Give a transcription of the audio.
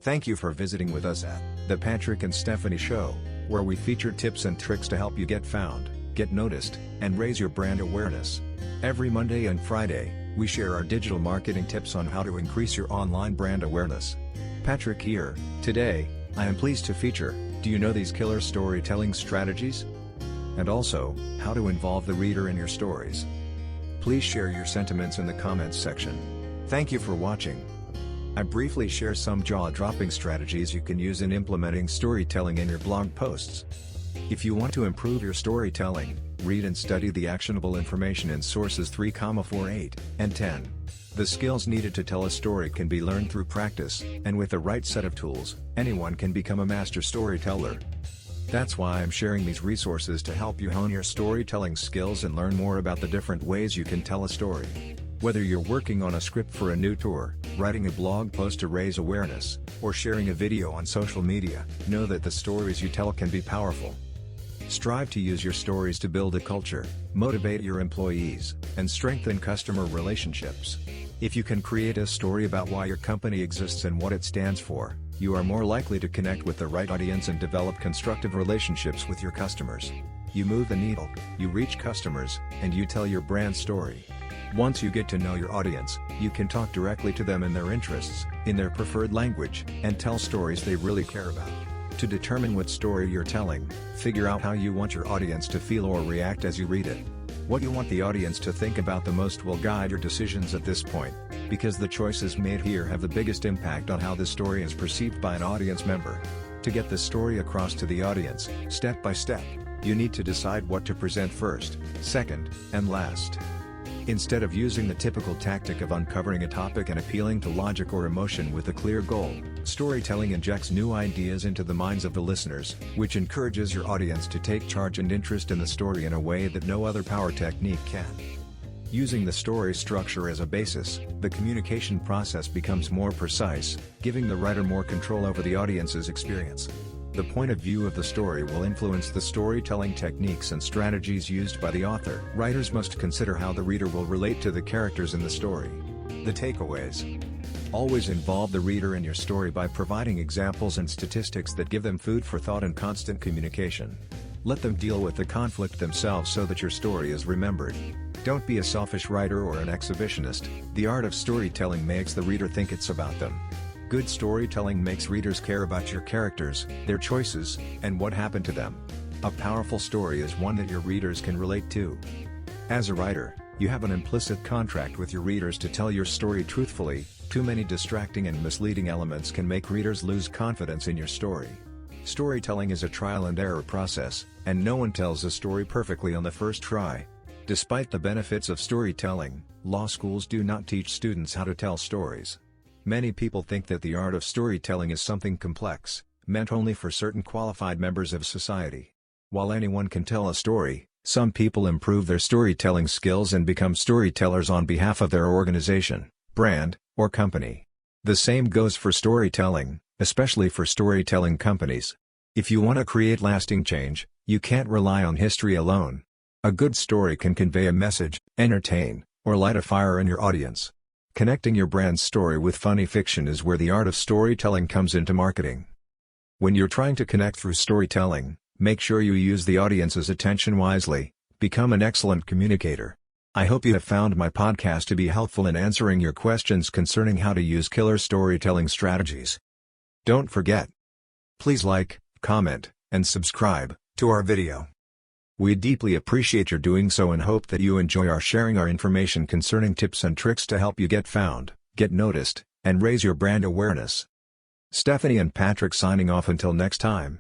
Thank you for visiting with us at The Patrick and Stephanie Show, where we feature tips and tricks to help you get found, get noticed, and raise your brand awareness. Every Monday and Friday, we share our digital marketing tips on how to increase your online brand awareness. Patrick here. Today, I am pleased to feature, do you know these killer storytelling strategies? And also, how to involve the reader in your stories. Please share your sentiments in the comments section. Thank you for watching. I briefly share some jaw-dropping strategies you can use in implementing storytelling in your blog posts. If you want to improve your storytelling, read and study the actionable information in sources 3, 4, 8, and 10. The skills needed to tell a story can be learned through practice, and with the right set of tools, anyone can become a master storyteller. That's why I'm sharing these resources to help you hone your storytelling skills and learn more about the different ways you can tell a story. Whether you're working on a script for a new tour, writing a blog post to raise awareness, or sharing a video on social media, know that the stories you tell can be powerful. Strive to use your stories to build a culture, motivate your employees, and strengthen customer relationships. If you can create a story about why your company exists and what it stands for, you are more likely to connect with the right audience and develop constructive relationships with your customers. You move the needle, you reach customers, and you tell your brand story. Once you get to know your audience, you can talk directly to them in their interests, in their preferred language, and tell stories they really care about. To determine what story you're telling, figure out how you want your audience to feel or react as you read it. What you want the audience to think about the most will guide your decisions at this point, because the choices made here have the biggest impact on how the story is perceived by an audience member. To get the story across to the audience, step by step, you need to decide what to present first, second, and last. Instead of using the typical tactic of uncovering a topic and appealing to logic or emotion with a clear goal, storytelling injects new ideas into the minds of the listeners, which encourages your audience to take charge and interest in the story in a way that no other power technique can. Using the story structure as a basis, the communication process becomes more precise, giving the writer more control over the audience's experience. The point of view of the story will influence the storytelling techniques and strategies used by the author. Writers must consider how the reader will relate to the characters in the story. The takeaways. Always involve the reader in your story by providing examples and statistics that give them food for thought and constant communication. Let them deal with the conflict themselves so that your story is remembered. Don't be a selfish writer or an exhibitionist. The art of storytelling makes the reader think it's about them. Good storytelling makes readers care about your characters, their choices, and what happened to them. A powerful story is one that your readers can relate to. As a writer, you have an implicit contract with your readers to tell your story truthfully. Too many distracting and misleading elements can make readers lose confidence in your story. Storytelling is a trial and error process, and no one tells a story perfectly on the first try. Despite the benefits of storytelling, law schools do not teach students how to tell stories. Many people think that the art of storytelling is something complex, meant only for certain qualified members of society. While anyone can tell a story, some people improve their storytelling skills and become storytellers on behalf of their organization, brand, or company. The same goes for storytelling, especially for storytelling companies. If you want to create lasting change, you can't rely on history alone. A good story can convey a message, entertain, or light a fire in your audience. Connecting your brand story with funny fiction is where the art of storytelling comes into marketing. When you're trying to connect through storytelling, make sure you use the audience's attention wisely. Become an excellent communicator. I hope you have found my podcast to be helpful in answering your questions concerning how to use killer storytelling strategies. Don't forget, please like, comment, and subscribe to our video. We deeply appreciate your doing so and hope that you enjoy our sharing our information concerning tips and tricks to help you get found, get noticed, and raise your brand awareness. Stephanie and Patrick signing off until next time.